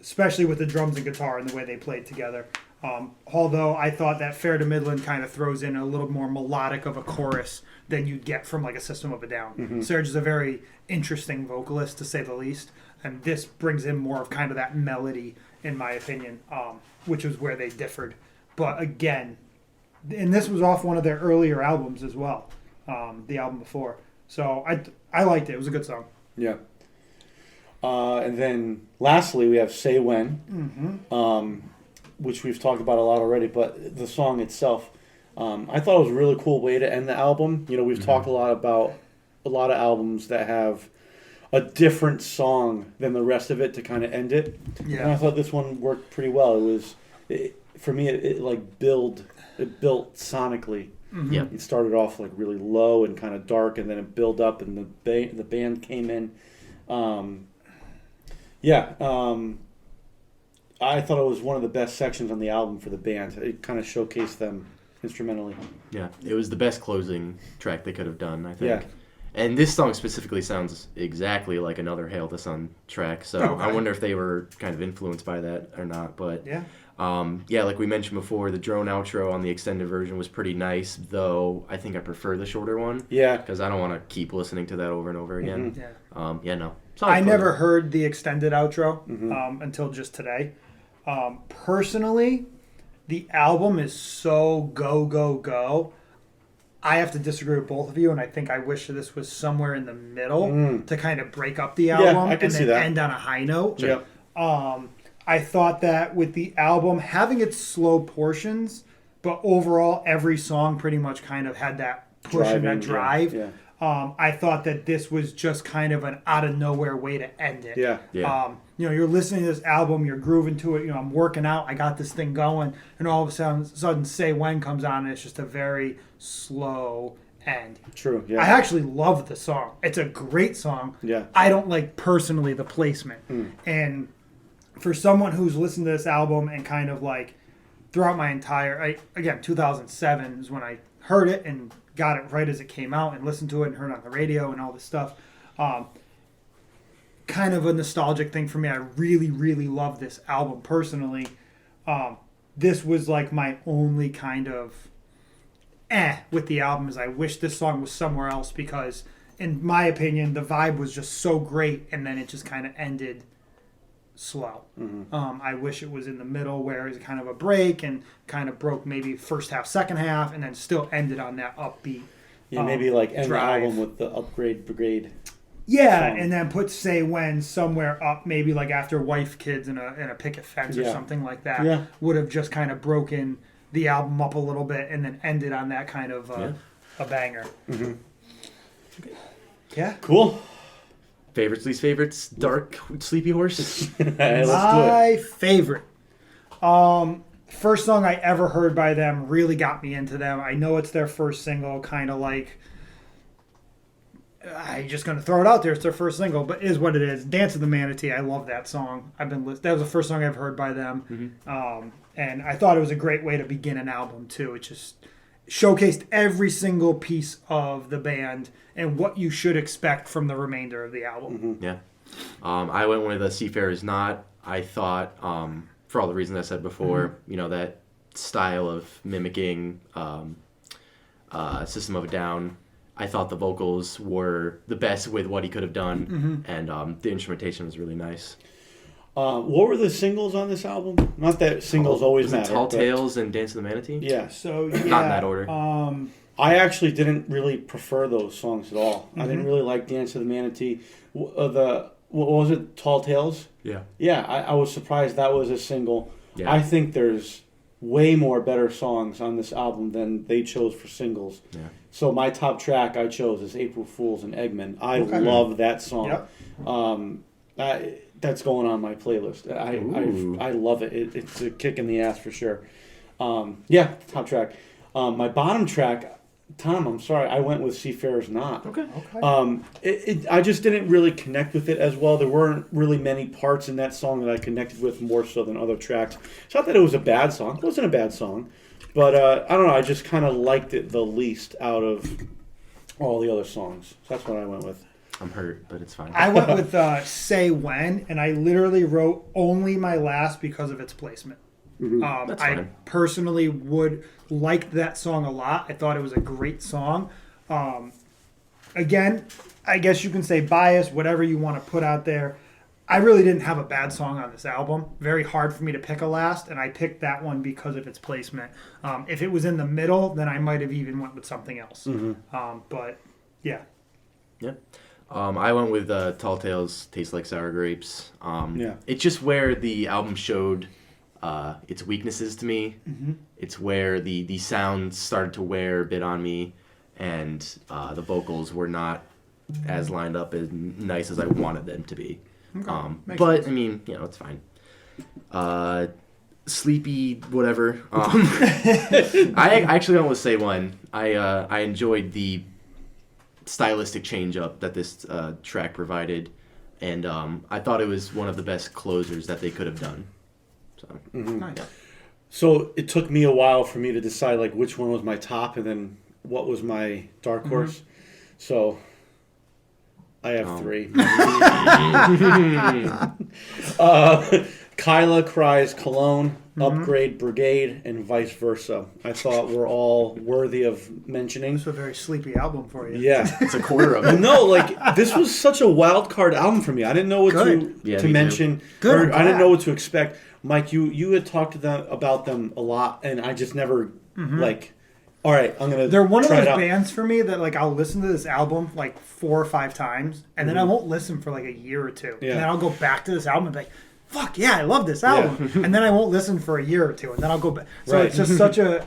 Especially with the drums and guitar and the way they played together. Although I thought that Fair to Midland kind of throws in a little more melodic of a chorus than you'd get from like a System of a Down. Serge is a very interesting vocalist, to say the least, and this brings in more of kind of that melody, in my opinion, which is where they differed. But again, and this was off one of their earlier albums as well, the album before. So I liked it. It was a good song. Yeah. And then lastly, we have Say When, which we've talked about a lot already, but the song itself, I thought it was a really cool way to end the album. You know, we've talked a lot about a lot of albums that have a different song than the rest of it to kind of end it. Yeah. And I thought this one worked pretty well. For me, it built sonically. Yeah. It started off like really low and kind of dark, and then it built up, and the band came in. I thought it was one of the best sections on the album for the band. It kind of showcased them instrumentally. Yeah, it was the best closing track they could have done, I think. Yeah. And this song specifically sounds exactly like another Hail the Sun track, so Okay. I wonder if they were kind of influenced by that or not. But Yeah. like we mentioned before, the drone outro on the extended version was pretty nice, though I think I prefer the shorter one. Yeah. Because I don't want to keep listening to that over and over again. Yeah. No. I never heard the extended outro until just today. Personally, the album is so go, go, go. I have to disagree with both of you, and I think I wish this was somewhere in the middle to kind of break up the album I can and see then that. end on a high note. Yep. I thought that with the album having its slow portions but overall, every song pretty much kind of had that push and that drive. Yeah. I thought that this was just kind of an out of nowhere way to end it. Yeah. You're listening to this album, you're grooving to it. I'm working out, I got this thing going, and all of a sudden, "Say When" comes on, and it's just a very slow end. True. Yeah. I actually love the song. It's a great song. Yeah. I don't like personally the placement, and for someone who's listened to this album and kind of like throughout my entire, 2007 is when I heard it and got it right as it came out and listened to it and heard it on the radio and all this stuff. Kind of a nostalgic thing for me. I really, really love this album personally. This was like my only kind of with the album is I wish this song was somewhere else because in my opinion the vibe was just so great and then it just kind of ended slow. I wish it was in the middle where it was kind of a break and kind of broke maybe first half, second half, and then still ended on that upbeat. Maybe like end drive. the album with the Upgrade Brigade. Yeah, song. and then put "Say When" somewhere up, maybe like after "Wife, Kids" and a picket fence or Yeah. something like that. Yeah. Would have just kind of broken the album up a little bit and then ended on that kind of a banger. Yeah. Cool. Favorites, least favorites, Dark Sleepy Horse. Let's do it. My favorite. First song I ever heard by them really got me into them. I know it's their first single, kind of like I'm just gonna throw it out there. It's their first single, but it is what it is. "Dance of the Manatee." I love that song. That was the first song I've heard by them, and I thought it was a great way to begin an album too. It just showcased every single piece of the band and what you should expect from the remainder of the album. Yeah. I went with a Seafarer's Knot. I thought, for all the reasons I said before, that style of mimicking System of a Down. I thought the vocals were the best with what he could have done, and the instrumentation was really nice. What were the singles on this album? Not that singles always Was it matter. Tall but- Tales and Dance of the Manatee? Yeah. So Not in that order. I actually didn't really prefer those songs at all. I didn't really like Dance of the Manatee. What was it? Tall Tales? Yeah. Yeah, I was surprised that was a single. Yeah. I think there's way more better songs on this album than they chose for singles. Yeah. So my top track I chose is April Fools and Eggman. I love that song. Yep. That's going on my playlist. I love it. It's a kick in the ass for sure. Top track. My bottom track, Tom, I'm sorry, I went with Seafarer's Knot. Okay. I just didn't really connect with it as well. There weren't really many parts in that song that I connected with more so than other tracks. It's not that it was a bad song. It wasn't a bad song. But I don't know, I just kind of liked it the least out of all the other songs. So that's what I went with. I'm hurt, but it's fine. I went with "Say When," and I literally wrote only my last because of its placement. That's I fine. personally would like that song a lot. I thought it was a great song. Again, I guess you can say bias, whatever you want to put out there. I really didn't have a bad song on this album. Very hard for me to pick a last, and I picked that one because of its placement. If it was in the middle, then I might have even went with something else. But yeah. Yep. I went with Tall Tales, Taste Like Sour Grapes. Yeah. It's just where the album showed its weaknesses to me. It's where the sounds started to wear a bit on me, and the vocals were not as lined up as nice as I wanted them to be. But, I mean, it's fine. Sleepy, whatever. I actually went with Say When. I enjoyed the stylistic change up that this track provided, and I thought it was one of the best closers that they could have done. So, Nice. So it took me a while for me to decide like which one was my top and then what was my dark horse. So I have three. Kyla Cries Cologne, Upgrade Brigade, and vice versa. I thought were all worthy of mentioning. It's a very sleepy album for you. Yeah. it's a quarter of it. No, like this was such a wild card album for me. I didn't know what Yeah, to me too. mention. Good, Or I'm I didn't glad. know what to expect. Mike, you had talked to them about them a lot, and I just never like. All right, I'm gonna. They're one of try those it out. bands for me that like I'll listen to this album like 4 or 5 times, and then I won't listen for like a year or two, Yeah. and then I'll go back to this album and be like, fuck yeah, I love this album, and then I won't listen for a year or two, and then I'll go back. So it's just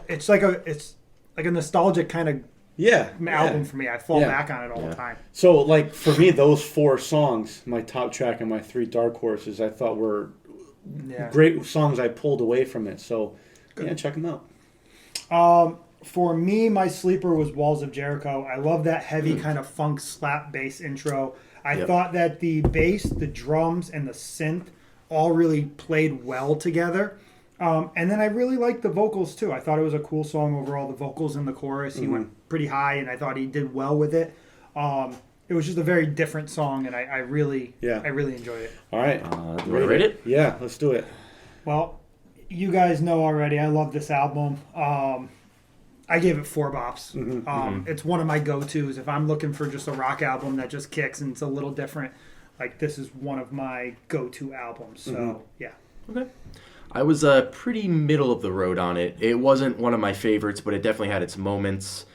it's like a nostalgic kind of album for me. I fall back on it all the time. So like for me, those 4 songs, my top track and my 3 dark horses, I thought were great songs. I pulled away from it. So check them out. For me, my sleeper was Walls of Jericho. I love that heavy kind of funk slap bass intro. I thought that the bass, the drums, and the synth all really played well together. And then I really liked the vocals too. I thought it was a cool song overall. The vocals in the chorus, he went pretty high, and I thought he did well with it. It was just a very different song, and I really enjoyed it. All right. You want to rate it? Yeah, let's do it. Well, you guys know already, I love this album. I gave it 4 bops. It's one of my go-tos. If I'm looking for just a rock album that just kicks and it's a little different, like this is one of my go-to albums. So, yeah. Okay. I was pretty middle of the road on it. It wasn't one of my favorites, but it definitely had its moments.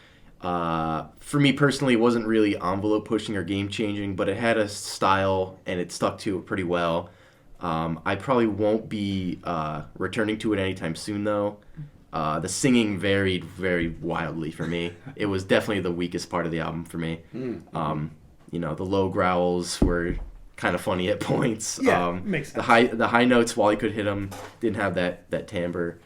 For me personally, it wasn't really envelope pushing or game changing, but it had a style and it stuck to it pretty well. I probably won't be returning to it anytime soon, though. The singing varied very wildly for me. It was definitely the weakest part of the album for me. The low growls were kind of funny at points. Makes sense. The high notes, while he could hit them, didn't have that timbre.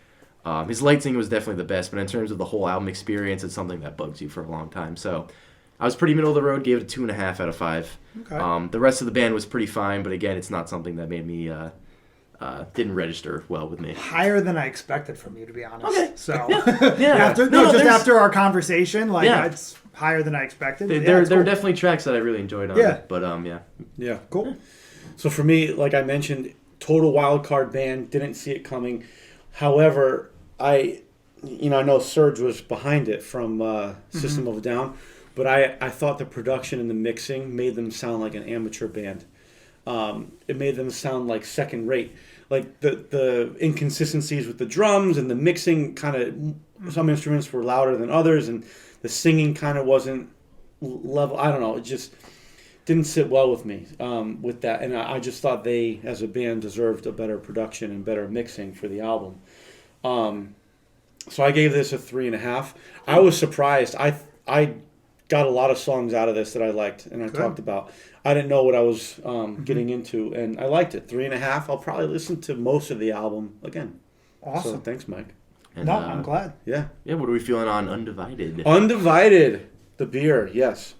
His light singing was definitely the best, but in terms of the whole album experience, it's something that bugs you for a long time. So I was pretty middle of the road, gave it a 2.5 out of 5. Okay. The rest of the band was pretty fine, but again, it's not something that made me didn't register well with me. Higher than I expected from you, to be honest. Okay. So After our conversation, it's higher than I expected. There are definitely tracks that I really enjoyed on it. But Yeah, cool. So for me, like I mentioned, total wild card band, didn't see it coming. However, I know Serge was behind it from System of a Down, but I thought the production and the mixing made them sound like an amateur band. It made them sound like second rate. Like the inconsistencies with the drums and the mixing, kind of some instruments were louder than others, and the singing kind of wasn't level. I don't know. It just didn't sit well with me with that, and I just thought they, as a band, deserved a better production and better mixing for the album. So I gave this a 3.5. I was surprised. I got a lot of songs out of this that I liked and I talked about. I didn't know what I was getting into, and I liked it. 3.5. I'll probably listen to most of the album again. Awesome. So thanks, Mike. And, I'm glad. Yeah. Yeah. What are we feeling on Undivided? Undivided, the beer. Yes.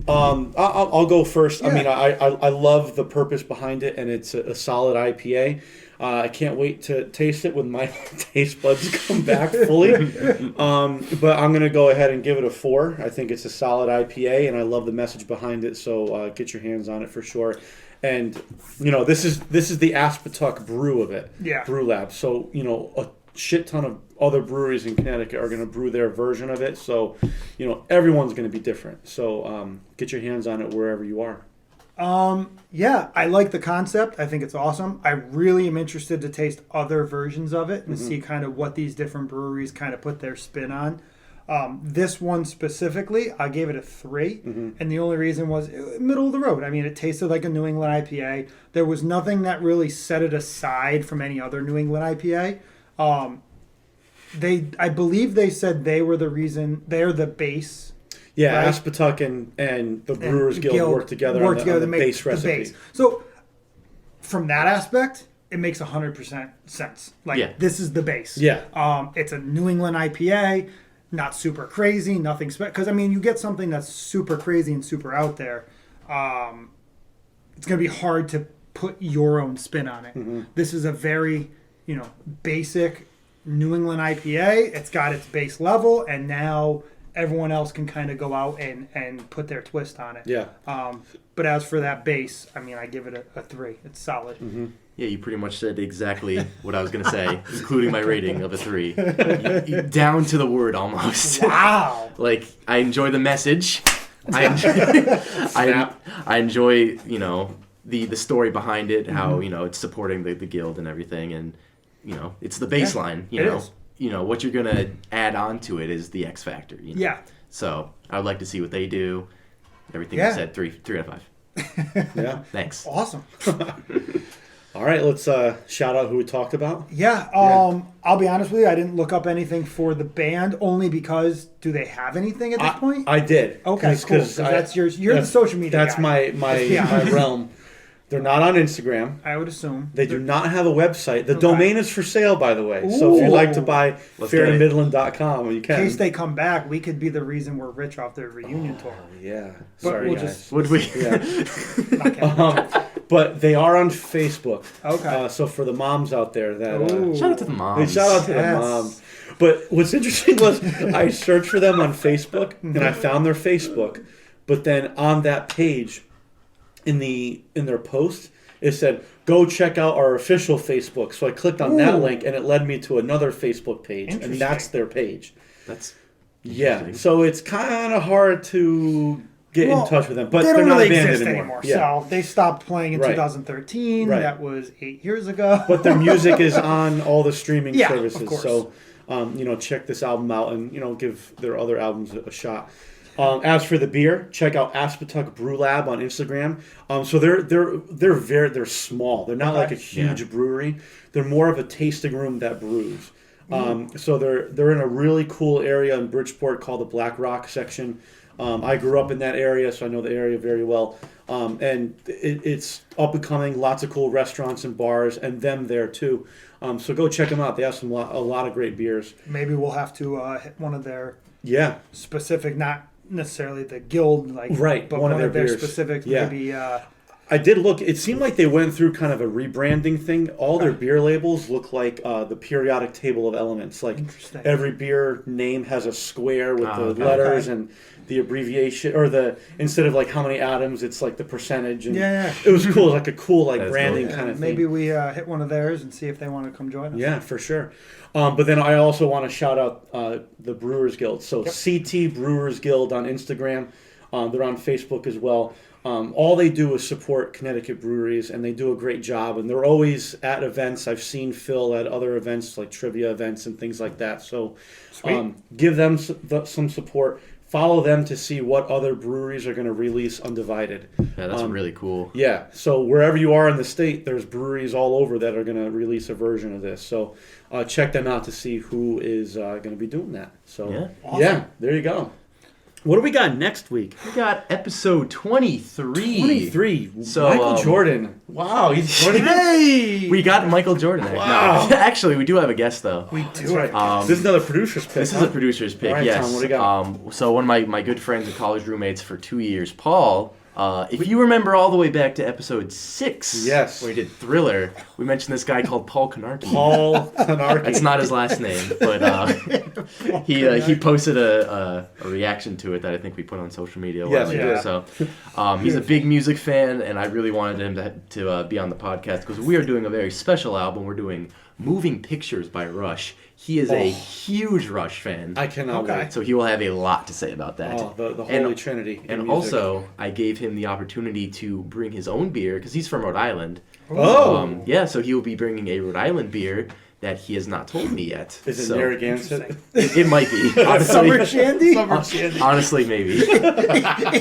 I'll go first. Yeah. I mean, I love the purpose behind it, and it's a solid IPA. I can't wait to taste it when my taste buds come back fully. But I'm going to go ahead and give it a 4. I think it's a solid IPA, and I love the message behind it. So get your hands on it for sure. And this is the Aspetuck Brew of it. Yeah. Brew Lab. So a shit ton of other breweries in Connecticut are going to brew their version of it. So everyone's going to be different. So get your hands on it wherever you are. Yeah, I like the concept. I think it's awesome. I really am interested to taste other versions of it and see kind of what these different breweries kind of put their spin on. This one specifically, I gave it a 3, and the only reason was middle of the road. I mean, it tasted like a New England IPA. There was nothing that really set it aside from any other New England IPA. I believe they said they were the reason. They're the base. Yeah, right? Aspetuck and the Brewers Guild work together on the base recipe. So from that aspect, it makes 100% sense. This is the base. Yeah. It's a New England IPA, not super crazy, nothing special. Because, I mean, you get something that's super crazy and super out there, it's going to be hard to put your own spin on it. This is a very, basic New England IPA. It's got its base level, and now everyone else can kind of go out and put their twist on it. Yeah. But as for that base, I mean, I give it a 3. It's solid. Yeah, you pretty much said exactly what I was going to say, including my rating of a 3. Down to the word almost. Wow. I enjoy the message. I enjoy, the story behind it, how, it's supporting the guild and everything, and, it's the baseline, it is. What you're going to add on to it is the X factor. Yeah. So I would like to see what they do. Everything you said, 3 out of 5. Yeah. Thanks. Awesome. All All right, let's shout out who we talked about. Yeah, I'll be honest with you. I didn't look up anything for the band only because do they have anything at this point? I did. Okay, cool. So that's yours. You're the social media That's guy. my realm. They're not on Instagram. I would assume. They do not have a website. The domain is for sale, by the way. So if you'd like to buy fairtomidland.com, you can. In case they come back, we could be the reason we're rich off their reunion tour. Yeah. But Sorry, we'll guys. Would we? Yeah. But they are on Facebook. Okay. So for the moms out there that... Shout out to the moms. Shout out to the moms. But what's interesting was I searched for them on Facebook, and I found their Facebook. But then on that page... In their post, it said, go check out our official Facebook. So I clicked on that link, and it led me to another Facebook page, and that's their page. That's So it's kind of hard to get in touch with them, but they they're don't not really a band exist anymore. So they stopped playing in Right. 2013. Right. That was 8 years ago. But their music is on all the streaming services. Of course. So, check this album out and, give their other albums a shot. As for the beer, check out Aspetuck Brew Lab on Instagram. So they're small. They're not like a huge brewery. They're more of a tasting room that brews. So they're in a really cool area in Bridgeport called the Black Rock section. I grew up in that area, so I know the area very well. And it's up and coming. Lots of cool restaurants and bars, and them there too. So go check them out. They have a lot of great beers. Maybe we'll have to hit one of their specific, not necessarily the guild, but one of their beers. specific, maybe. I did look. It seemed like they went through kind of a rebranding thing. All their beer labels look like the periodic table of elements. Like every beer name has a square with the letters and the abbreviation, or instead of like how many atoms, it's like the percentage. And it was cool. Like a cool branding kind of thing. Maybe we hit one of theirs and see if they want to come join us. Yeah, for sure. But then I also want to shout out the Brewers Guild. So CT Brewers Guild on Instagram. They're on Facebook as well. All they do is support Connecticut breweries, and they do a great job. And they're always at events. I've seen Phil at other events, like trivia events and things like that. So give them some support. Follow them to see what other breweries are going to release Undivided. Yeah, that's really cool. Yeah, so wherever you are in the state, there's breweries all over that are going to release a version of this. So check them out to see who is going to be doing that. So awesome. There you go. What do we got next week? We got episode 23. 23. So, Michael Jordan. Wow, he's joining us. Hey! We got Michael Jordan. Wow. No, actually, we do have a guest, though. We do. This is another producer's pick. This is a producer's pick, All right, yes. Tom, what do you got? So one of my good friends and college roommates for 2 years, Paul, if you remember all the way back to episode 6, yes, where we did Thriller, we mentioned this guy called Paul Kanarki. Paul Kanarki. That's not his last name, but he posted a reaction to it that I think we put on social media a while ago. So he's a big music fan, and I really wanted him to be on the podcast because we are doing a very special album. We're doing Moving Pictures by Rush. He is a huge Rush fan. I cannot wait. So he will have a lot to say about that. Oh, the Holy Trinity. And also, I gave him the opportunity to bring his own beer because he's from Rhode Island. Oh! So he will be bringing a Rhode Island beer that he has not told me yet. Is it Narragansett? It might be. Honestly, Summer Shandy? Honestly, maybe.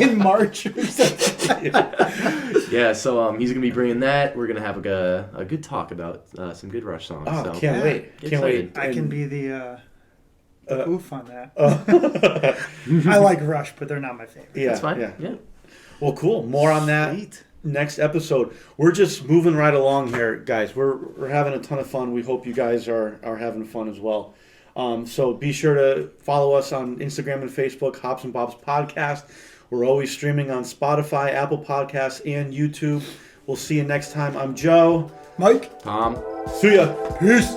In March or something. Yeah, so he's going to be bringing that. We're going to have a good talk about some good Rush songs. Oh, so. can't wait. Can't wait. I can be the oof on that. I like Rush, but they're not my favorite. Yeah, that's fine. Yeah. Well, cool. More on that next episode. We're just moving right along here, guys. We're having a ton of fun. We hope you guys are having fun as well. So be sure to follow us on Instagram and Facebook, Hops and Bops Podcast. We're always streaming on Spotify, Apple Podcasts, and YouTube. We'll see you next time. I'm Joe. Mike. Tom. See ya. Peace.